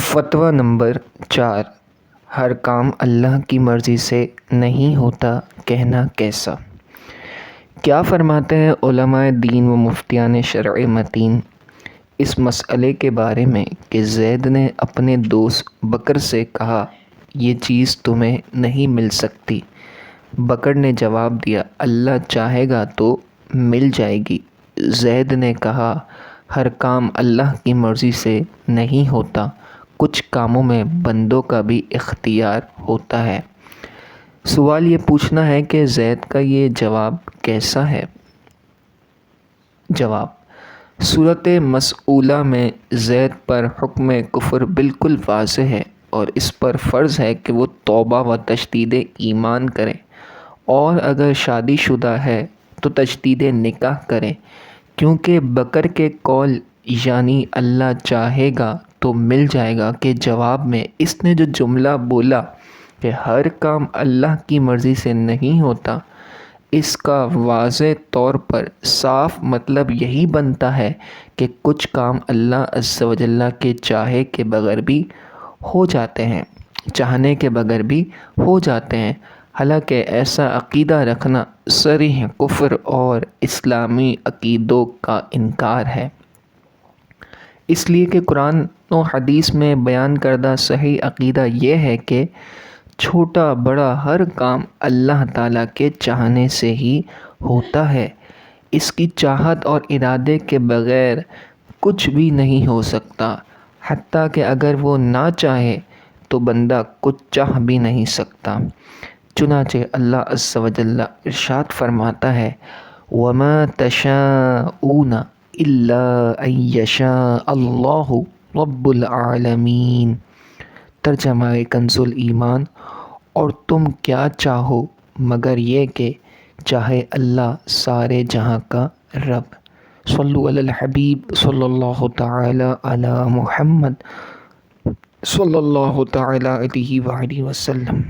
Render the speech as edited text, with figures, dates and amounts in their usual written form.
فتویٰ نمبر 4، ہر کام اللہ کی مرضی سے نہیں ہوتا کہنا کیسا؟ کیا فرماتے ہیں علماء دین و مفتیان شرع متین اس مسئلے کے بارے میں کہ زید نے اپنے دوست بکر سے کہا یہ چیز تمہیں نہیں مل سکتی۔ بکر نے جواب دیا اللہ چاہے گا تو مل جائے گی۔ زید نے کہا ہر کام اللہ کی مرضی سے نہیں ہوتا، کچھ کاموں میں بندوں کا بھی اختیار ہوتا ہے۔ سوال یہ پوچھنا ہے کہ زید کا یہ جواب کیسا ہے؟ جواب: صورت مسئولہ میں زید پر حکم کفر بالکل واضح ہے اور اس پر فرض ہے کہ وہ توبہ و تجدید ایمان کرے، اور اگر شادی شدہ ہے تو تجدید نکاح کرے، کیونکہ بکر کے قول یعنی اللہ چاہے گا تو مل جائے گا کے جواب میں اس نے جو جملہ بولا کہ ہر کام اللہ کی مرضی سے نہیں ہوتا، اس کا واضح طور پر صاف مطلب یہی بنتا ہے کہ کچھ کام اللہ عز و جل کے چاہے کے بغیر بھی ہو جاتے ہیں، چاہنے کے بغیر بھی ہو جاتے ہیں۔ حالانکہ ایسا عقیدہ رکھنا صریح کفر اور اسلامی عقیدوں کا انکار ہے، اس لیے کہ قرآن و حدیث میں بیان کردہ صحیح عقیدہ یہ ہے کہ چھوٹا بڑا ہر کام اللہ تعالیٰ کے چاہنے سے ہی ہوتا ہے، اس کی چاہت اور ارادے کے بغیر کچھ بھی نہیں ہو سکتا، حتیٰ کہ اگر وہ نہ چاہے تو بندہ کچھ چاہ بھی نہیں سکتا۔ چنانچہ اللہ عز و جل ارشاد فرماتا ہے وَمَا تَشَاءُونَ إِلَّا أَن يَشَاءَ اللَّهُ رَبُّ الْعَالَمِينَ۔ ترجمہ کنز الایمان: اور تم کیا چاہو مگر یہ کہ چاہے اللہ سارے جہاں کا رب۔ صلو علی الحبیب صلی اللہ تعالی علی محمد صلی اللہ تعالی علیہ وآلہ وسلم۔